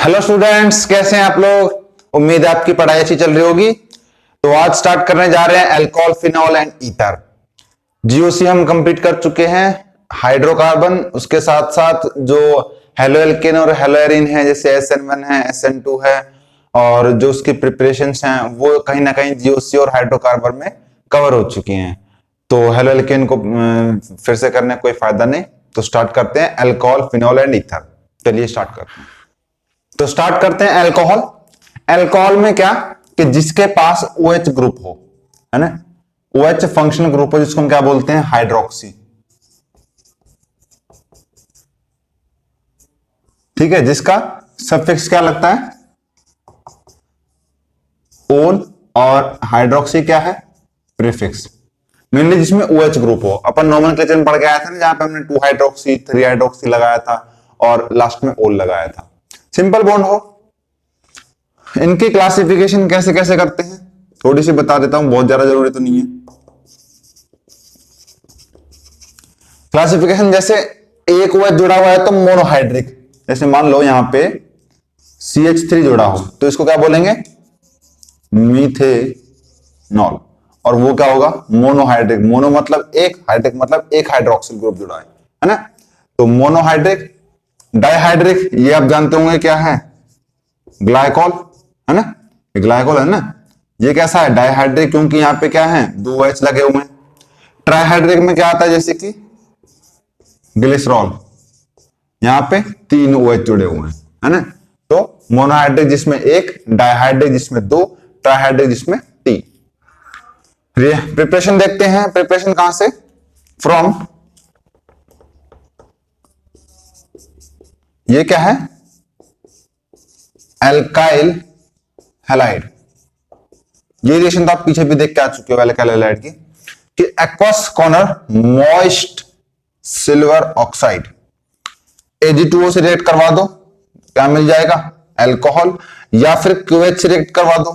Hello students, कैसे हैं आप लोग। उम्मीद है आपकी पढ़ाई अच्छी चल रही होगी। तो आज स्टार्ट करने जा रहे हैं alcohol, phenol and ether. GOC हम कंप्लीट कर चुके हैं। हाइड्रोकार्बन, उसके साथ साथ जो हेलो एल्केन और हेलो एरीन है, जैसे SN1 है, SN2 है, और जो उसकी प्रिपरेशंस हैं वो कहीं ना कहीं जीओसी और हाइड्रोकार्बन में कवर हो चुकी हैं। तो हेलो एल्केन को फिर से करने कोई फायदा नहीं। तो स्टार्ट करते हैं अल्कोहल, फिनॉल एंड ईथर। चलिए स्टार्ट करते हैं। तो स्टार्ट करते हैं अल्कोहल। अल्कोहल में क्या कि जिसके पास OH ग्रुप हो, है ना, OH फंक्शनल ग्रुप हो, जिसको हम क्या बोलते हैं, हाइड्रोक्सी। ठीक है, जिसका सफिक्स क्या लगता है, ओन, और हाइड्रोक्सी क्या है, प्रीफिक्स। मेनली जिसमें OH ग्रुप हो। अपन नोमेनक्लेचर में पढ़ के आया था ना, जहां पे हमने 2 हाइड्रोक्सी 3 हाइड्रोक्सी लगाया था और लास्ट में ओल लगाया था। सिंपल बॉन्ड हो। इनकी क्लासिफिकेशन कैसे कैसे करते हैं थोड़ी सी बता देता हूं, बहुत ज्यादा जरूरी तो नहीं है। क्लासिफिकेशन जैसे एक OH जुड़ा हुआ है तो मोनोहाइड्रिक, जैसे मान लो यहां पे CH3 जुड़ा हो तो इसको क्या बोलेंगे, मीथेनॉल। और वो क्या होगा, मोनोहाइड्रिक। मोनो मतलब एक, हाइड्रिक मतलब एक हाइड्रोक्सिल ग्रुप जुड़ा है ना। तो मोनोहाइड्रिक। डाइहाइड्रिक, ये आप जानते होंगे क्या है, ग्लाइकॉल, है ना, ग्लाइकॉल है ना। ये कैसा है, डाइहाइड्रिक, क्योंकि यहाँ पे क्या है, 2 OH लगे हुए हैं। ट्राइहाइड्रिक में क्या आता है, जैसे कि ग्लिसरॉल, यहाँ पे 3 OH जुड़े हुए हैं, है ना। तो मोनोहाइड्रिक जिसमें 1, डाइहाइड्रिक जिसमें 2, ट्राइहाइड्रिक जिसमें 3। प्रिपरेशन देखते हैं। प्रिपरेशन कहां से, फ्रॉम, ये क्या है, एल्काइल हैलाइड। ये रिएक्शन तो आप पीछे भी देख के आ चुके हो एल्काइल हैलाइड की, कि aqueous corner moist silver oxide Ag2O से रिएक्ट करवा दो, क्या मिल जाएगा, अल्कोहल, या फिर QH से रिएक्ट करवा दो।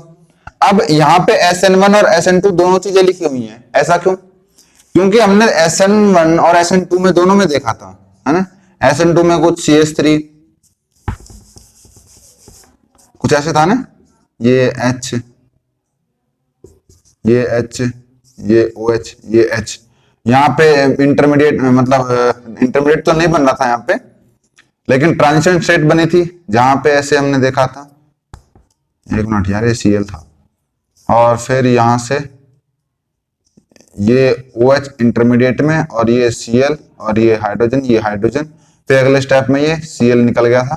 अब यहां पे SN1 और SN2 दोनों चीजें लिखी हुई हैं। ऐसा क्यों, क्योंकि हमने SN1 और SN2 में दोनों में देखा था, है ना। SN2 में कुछ CH3 कुछ ऐसे था ना, ये H, ये H, ये OH, ये H। यहाँ पे इंटरमीडिएट, मतलब इंटरमीडिएट तो नहीं बन रहा था यहाँ पे, लेकिन ट्रांजिशन स्टेट बनी थी जहां पे ऐसे हमने देखा था। एक मिनट यार, ये Cl था, और फिर यहां से ये OH इंटरमीडिएट में, और ये Cl, और ये हाइड्रोजन। फिर अगले स्टेप में ये Cl निकल गया था,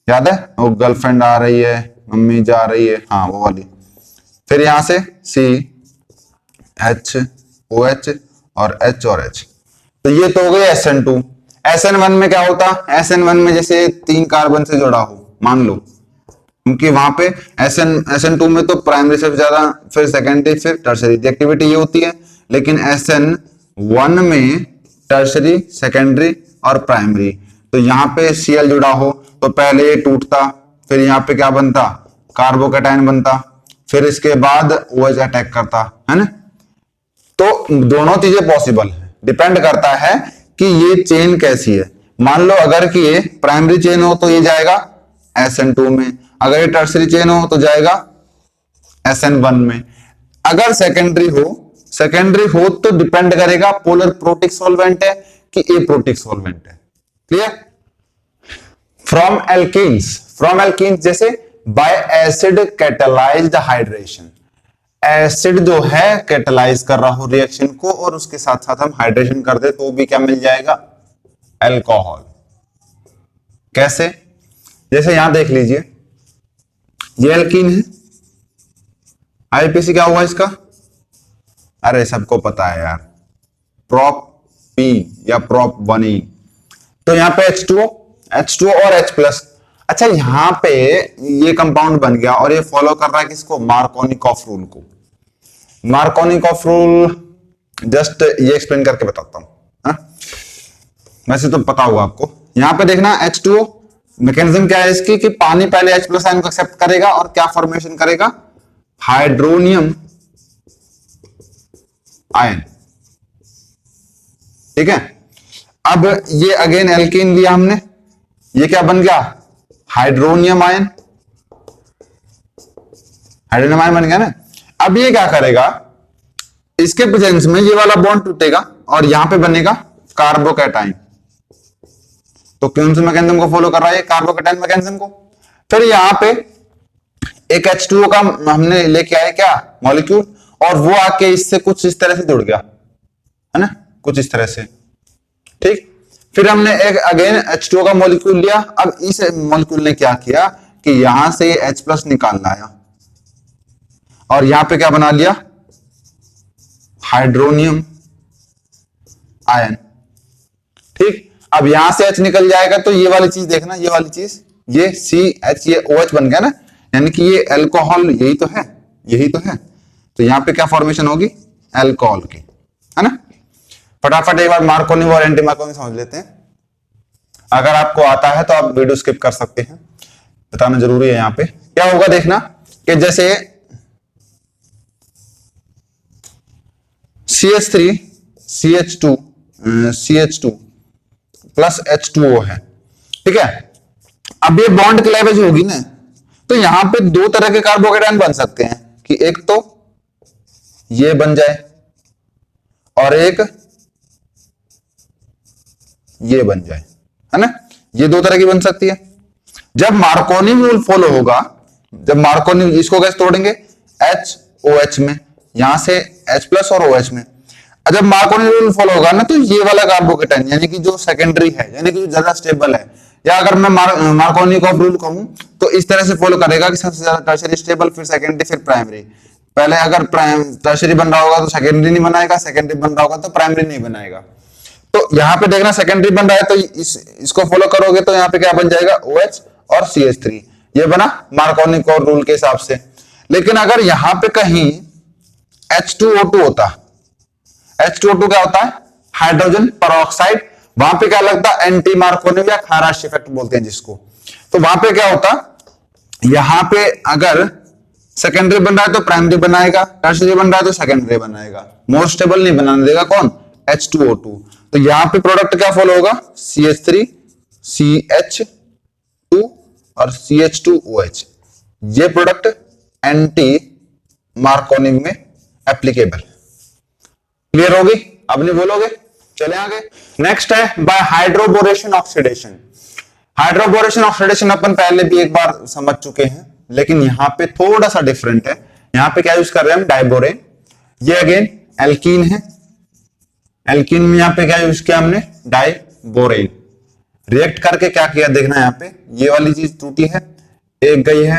याद है, वो गर्लफ्रेंड आ रही है, मम्मी जा रही है, हाँ वो वाली। फिर यहां से C, H, OH और H और H। तो ये तो हो गई SN2। SN1 में क्या होता, SN1 में जैसे 3 कार्बन से जुड़ा हो, मान लो, क्योंकि वहां पे SN2 में तो प्राइमरी सबसे ज्यादा, फिर सेकेंडरी, फिर टर्सरी एक्टिविटी ये होती है। लेकिन SN1 में टर्सरी, सेकेंडरी और प्राइमरी। तो यहाँ पे Cl जुड़ा हो तो पहले ये टूटता, फिर यहाँ पे क्या बनता, कार्बोकैटायन बनता, फिर इसके बाद OH अटैक करता, है ना। तो दोनों चीजें पॉसिबल है, डिपेंड करता है कि ये चेन कैसी है। मान लो अगर कि ये प्राइमरी चेन हो तो ये जाएगा SN2 में, अगर ये टर्सरी चेन हो तो जाएगा SN1 में। अगर सेकेंडरी हो तो डिपेंड करेगा पोलर प्रोटिक सॉल्वेंट है कि एप्रोटिक सॉल्वेंट है। क्लियर। फ्रॉम एल्कीन्स जैसे bye acid catalysed hydration, acid जो है कैटालाइज कर रहा हो रिएक्शन को, और उसके साथ साथ हम हाइड्रेशन कर दे तो भी क्या मिल जाएगा, अल्कोहल। कैसे, जैसे यहां देख लीजिए, ये एल्कीन है, IPC क्या हुआ इसका, अरे सबको पता है यार, प्रोप P या प्रोप 1E। तो यहां पे H2O और H+। अच्छा, यहां पे ये कंपाउंड बन गया और ये फॉलो कर रहा है किसको, मार्कोनिकॉफ रूल को। मार्कोनिकॉफ रूल जस्ट ये एक्सप्लेन करके बताता हूं, वैसे तो पता होगा आपको। यहां पे देखना H2O, मैकेनिज्म क्या है इसकी, कि पानी पहले H+ आयन को एक्सेप्ट करेगा और क्या फॉर्मेशन करेगा, हाइड्रोनियम आयन। ठीक है। अब ये अगेन एल्कीन लिया हमने, ये क्या बन गया, हाइड्रोनियम आयन, हाइड्रोनियम आयन बन गया ना। अब ये क्या करेगा, इसके प्रेजेंस में ये वाला बॉन्ड टूटेगा और यहां पे बनेगा कार्बोकैटायन। तो कौन से मैकेनिज्म को फॉलो कर रहा है, कार्बोकैटायन मैकेनिज्म को। फिर यहां पे एक H2O का हमने लेके आए क्या मॉलिक्यूल, और वो आके इससे कुछ इस तरह से जुड़ गया, है ना, कुछ इस तरह से, ठीक। फिर हमने एक अगेन H2O का मॉलिक्यूल लिया। अब इस मॉलिक्यूल ने क्या किया कि यहां से H+ निकाल लाया और यहां पे क्या बना लिया, हाइड्रोनियम आयन, ठीक। अब यहां से H निकल जाएगा तो ये वाली चीज देखना, ये वाली चीज, ये CH, ये OH बन गया ना, यानी कि ये अल्कोहल, यही तो है, यही तो है। तो यहां पे क्या फॉर्मेशन होगी, अल्कोहल की, है ना। फटाफट एक बार मार्कोनी और एंटी मार्कोनी समझ लेते हैं। अगर आपको आता है तो आप वीडियो स्किप कर सकते हैं, बताना जरूरी है। यहां पे क्या होगा देखना कि जैसे CH3 CH2 प्लस H2O है, ठीक है। अब ये बॉन्ड क्लेवेज होगी ना, तो यहां पे दो तरह के कार्बोकैटायन बन सकते हैं कि एक तो ये बन जाए और एक ये बन जाए, है ना। ये दो तरह की बन सकती है। जब मार्कोनी रूल फॉलो होगा, जब मार्कोनी, इसको कैसे तोड़ेंगे, HOH में, यहां से H+ और OH में। जब मार्कोनी रूल फॉलो होगा ना, तो ये वाला कार्बोकैटायन यानी कि जो सेकेंडरी है, यानी कि जो ज्यादा स्टेबल है, या अगर मैं मार्कोनी का रूल कहूं तो इस तरह से फॉलो करेगा कि सबसे ज्यादा टर्शियरी स्टेबल, फिर सेकेंडरी, फिर प्राइमरी। पहले अगर टर्शियरी बन रहा होगा तो सेकेंडरी नहीं बनाएगा, सेकेंडरी बन रहा होगा तो प्राइमरी नहीं बनाएगा। तो यहाँ पे देखना सेकेंडरी बन रहा है तो इसको फॉलो करोगे तो यहाँ पे क्या बन जाएगा, OH और CH3, ये बना मार्कोनी का रूल के हिसाब से। लेकिन अगर यहाँ पे कहीं H2O2 होता, H2O2 क्या होता है, हाइड्रोजन परऑक्साइड, वहां पे क्या लगता है, एंटी मार्कोनी या खाराश इफेक्ट बोलते हैं जिसको। तो वहां पे क्या होता, यहां पे अगर सेकेंडरी बन रहा है तो प्राइमरी बनाएगा, टर्शियरी बन रहा है तो सेकेंडरी बनाएगा, मोर स्टेबल नहीं बनाने देगा कौन, H2O2। तो यहां पे प्रोडक्ट क्या फॉलो होगा, CH3 CH2 और CH2OH, ये प्रोडक्ट एंटी मार्कोनी में एप्लीकेबल। क्लियर होगी, अब नहीं बोलोगे, चले आगे। नेक्स्ट है by hydroboration oxidation. Hydroboration oxidation अपन पहले भी एक बार समझ चुके हैं, लेकिन यहां पे थोड़ा सा डिफरेंट है। यहां पे क्या यूज कर रहे हैं हम, डाइबोरेन। ये अगेन एल्कीन है, एल्कीन में यहां पे क्या यूज किया हमने, डाइबोरेन। रिएक्ट करके क्या किया देखना, यहां पे ये वाली चीज टूटी है, एक गई है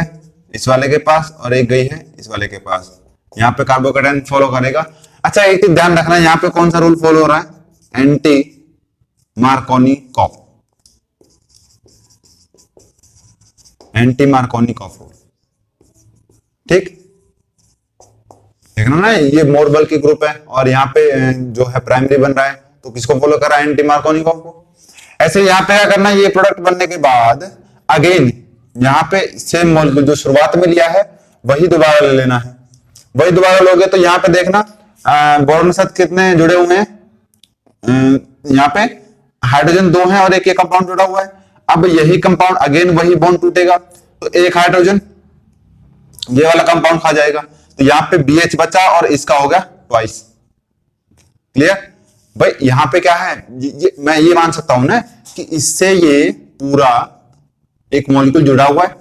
इस वाले के पास और एक गई है इस वाले के पास। यहां पे कार्बोकैटायन फॉलो करेगा। अच्छा एक चीज ध्यान रखना, यहां पे कौन सा रूल फॉलो हो रहा है, एंटी मार्कोनी कॉफ, एंटी मार्कोनी कॉफ रूल, ठीक। देखना ना, ये मोरबल की ग्रुप है और यहाँ पे जो है प्राइमरी बन रहा है, तो किसको फॉलो कर रहा है, एंटी मार्कोनी कॉफ को। ऐसे यहाँ पे क्या करना, ये प्रोडक्ट बनने के बाद अगेन यहाँ पे सेम मॉलिक्यूल जो शुरुआत में लिया है वही दोबारा ले लेना है। वही दोबारा लोगे तो यहाँ पे देखना बोरोन के साथ कितने जुड़े हुए हैं, यहाँ पे हाइड्रोजन 2 है और एक कंपाउंड जुड़ा हुआ है। अब यही कंपाउंड अगेन वही बॉन्ड टूटेगा तो एक हाइड्रोजन ये वाला कंपाउंड खा जाएगा, तो यहाँ पे BH बचा और इसका हो गया ट्वाइस। क्लियर भाई, यहाँ पे क्या है, मैं ये मान सकता हूं ना कि इससे ये पूरा एक मॉलिक्यूल जुड़ा हुआ है।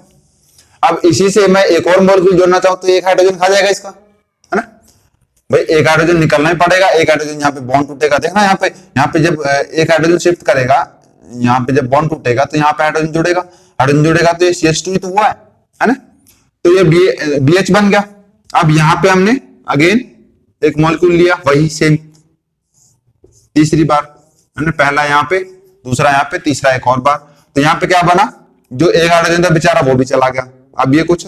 अब इसी से मैं एक और मॉलिक्यूल जोड़ना चाहूं तो एक हाइड्रोजन खा जाएगा इसका, है ना भाई। एक हाइड्रोजन निकलना ही पड़ेगा, एक हाइड्रोजन यहाँ पे बॉन्ड टूटेगा। देखना यहाँ पे जब एक हाइड्रोजन शिफ्ट करेगा, यहाँ पे जब बॉन्ड टूटेगा तो यहाँ पे हाइड्रोजन जुड़ेगा, हाइड्रोजन जुड़ेगा तो ये CH2 तो हुआ है ना। तो ये BH बन गया। अब यहाँ पे हमने अगेन एक मॉलिक्यूल लिया, वही सेम तीसरी बार, है ना, पहला यहाँ पे, दूसरा यहाँ पे, तीसरा एक और बार। तो यहाँ पे क्या बना, जो एक हाइड्रोजन था बेचारा वो भी चला गया। अब ये कुछ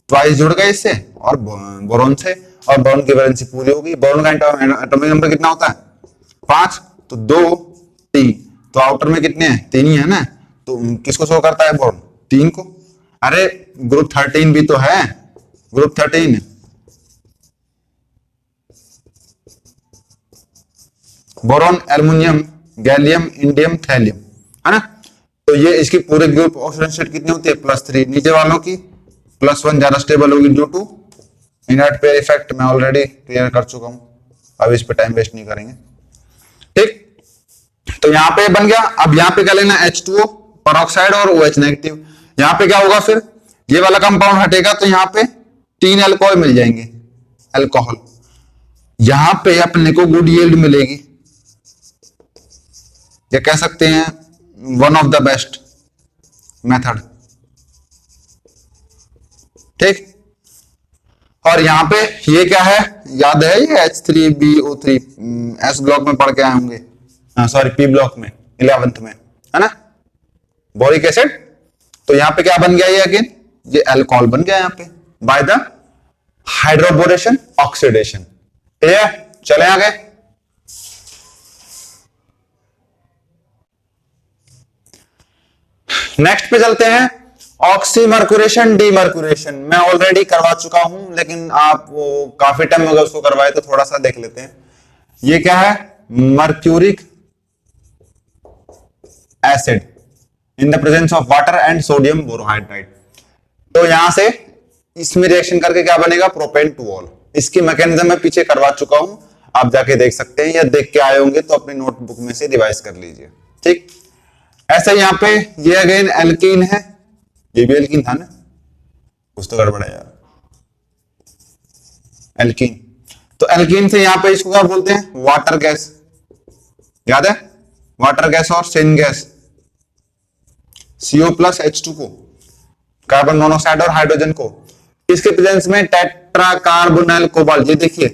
ट्वाइस जुड़ गए इससे और बोरोन से, और बोरोन की वैलेंसी पूरी होगी। बोरोन का एटॉमिक नंबर कितना होता है, 5, तो 2 3, तो आउटर में कितने हैं, 3 ही है ना। तो किसको शो करता है, बोरोन 3 को। अरे ग्रुप 13 भी तो है, group 13 boron, aluminium, gallium, indium, thallium, है ना। तो तो ये इसकी पूरे ग्रुप ऑक्सीजन स्टेट कितनी होती है, +3। नीचे वालों की +1 ज्यादा स्टेबल होगी due to inert pair effect. मैं ऑलरेडी क्लियर कर चुका हूं, अब इस पे टाइम वेस्ट नहीं करेंगे। ठीक, तो यहाँ पे बन गया। अब यहाँ पे क्या लेना, H2O परऑक्साइड और OH नेगेटिव। यहाँ पे क्या होगा, फिर ये वाला कंपाउंड हटेगा तो यहाँ पे 3 अल्कोहल मिल जाएंगे, अल्कोहल। यहां पे अपने को गुड यील्ड मिलेगी, या कह सकते हैं one of the best method. ठीक, और यहां पे ये क्या है, याद है ये H3BO3 एस ब्लॉक में पढ़ के आए होंगे, सॉरी पी ब्लॉक में 11th में, है ना, बोरिक एसिड। तो यहां पे क्या बन गया, ये अगेन ये अल्कोहल बन गया यहां पे बाय द हाइड्रोबोरेशन ऑक्सीडेशन। ठीक है, चले आगे। नेक्स्ट पे चलते हैं, ऑक्सीमर्क्यूरेशन डीमर्क्यूरेशन। मैं ऑलरेडी करवा चुका हूं, लेकिन आप वो काफी टाइम अगर उसको करवाए तो थोड़ा सा देख लेते हैं। ये क्या है, mercuric acid in the presence of water and sodium borohydride. तो यहां से इसमें रिएक्शन करके क्या बनेगा, प्रोपेन टू ऑल। इसकी मैकेनिज्म मैं पीछे करवा चुका हूं, आप जाके देख सकते हैं, या देख के आए होंगे तो अपनी नोटबुक में से रिवाइज कर लीजिए। ठीक, ऐसे यहां पे ये अगेन एल्कीन है, ये भी एल्कीन था ना, कुछ तो गड़बड़ है यार, एल्कीन। तो एल्कीन से यहां पे इसको क्या बोलते हैं, वाटर गैस। याद है, वाटर गैस और सिन गैस, CO+H2 को, कार्बन मोनोऑक्साइड और हाइड्रोजन को, इसके प्रेजेंस में टेट्रा कार्बोनिल कोबाल्ट। ये देखिए,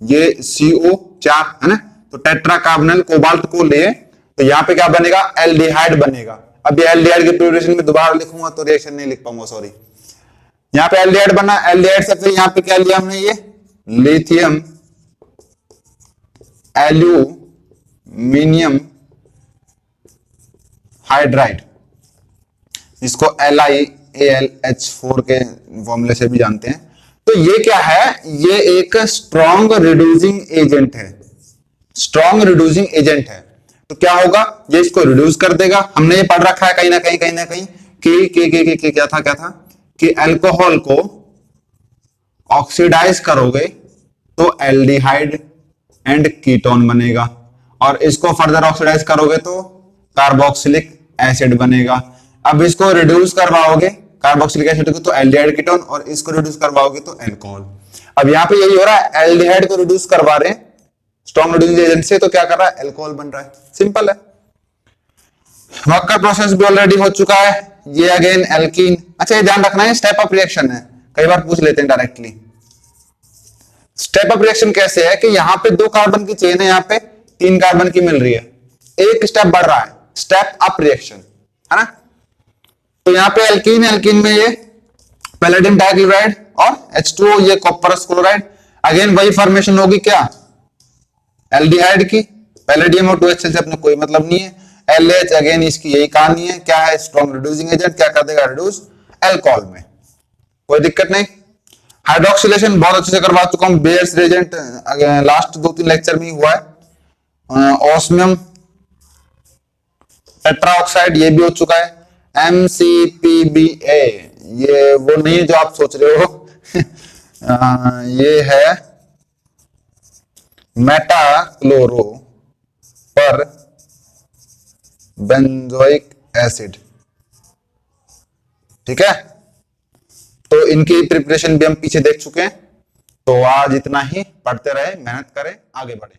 ये CO4 है ना, तो टेट्रा कार्बोनिल कोबाल्ट को ले तो यहां पे क्या बनेगा, एल्डिहाइड बनेगा। अब ये एल्डिहाइड की प्रिपरेशन में दोबारा लिखूंगा तो रिएक्शन नहीं लिख पाऊंगा, सॉरी। यहां पे एल्डिहाइड बना, एल्डिहाइड से फिर यहां पे क्या लिया हमने, ये लिथियम एल्यूमिनियम हाइड्राइड, जिसको LiAlH4 के फॉर्मूले से भी जानते हैं। तो ये क्या है, ये एक स्ट्रॉन्ग रिड्यूसिंग एजेंट है, स्ट्रॉन्ग रिड्यूसिंग एजेंट है। तो क्या होगा, ये इसको रिड्यूस कर देगा। हमने ये पढ़ रखा है कहीं ना कहीं कि क्या था कि अल्कोहल को ऑक्सीडाइज करोगे तो एल्डिहाइड एंड कीटोन बनेगा, और इसको फर्दर ऑक्सीडाइज करोगे तो कार्बोक्सिलिक एसिड बनेगा। अब इसको रिड्यूस करवाओगे कार्बोक्सिलिक एसिड को तो एल्डिहाइड कीटोन, और इसको रिड्यूस करवाओगे तो अल्कोहल। अब यहां पे यही हो रहा है, एल्डिहाइड को रिड्यूस करवा रहे हैं स्ट्रॉन्ग रिड्यूसिंग एजेंट से, तो क्या कर रहा है, अल्कोहल बन रहा है। सिंपल है। वक्कर प्रोसेस भी ऑलरेडी हो चुका है, ये अगेन एल्कीन। अच्छा, ये ध्यान रखना है, स्टेप अप रिएक्शन है, कई बार पूछ लेते हैं डायरेक्टली। स्टेप अप रिएक्शन कैसे है कि यहां पे 2 कार्बन की चेन है, यहां पे 3 कार्बन की मिल रही है, एक स्टेप बढ़ रहा है, स्टेप अप रिएक्शन, है ना। तो यहां पे एल्कीन, एल्कीन में ये पैलेडियम डाइक्लोराइड और H2O, ये कॉपर्स क्लोराइड। अगेन वही फॉर्मेशन होगी क्या, एल्डिहाइड की, पैलेडियम और 2HCl से अपने कोई मतलब नहीं है। LH अगेन इसकी यही कहानी है, क्या है, स्ट्रॉन्ग रिड्यूसिंग एजेंट, क्या कर देगा, रिड्यूस अल्कोहल में, कोई दिक्कत नहीं। हाइड्रोक्सिलेशन बहुत अच्छे से करवा चुका हूं, बेयर्स रिएजेंट लास्ट 2-3 लेक्चर में ही हुआ है। ऑस्मियम टेट्राऑक्साइड ये भी हो चुका है। MCPBA ये वो नहीं है जो आप सोच रहे हो ये है मेटा क्लोरो पर बेंजोइक एसिड। ठीक है, तो इनकी प्रिपरेशन भी हम पीछे देख चुके हैं। तो आज इतना ही, पढ़ते रहे, मेहनत करें, आगे बढ़े।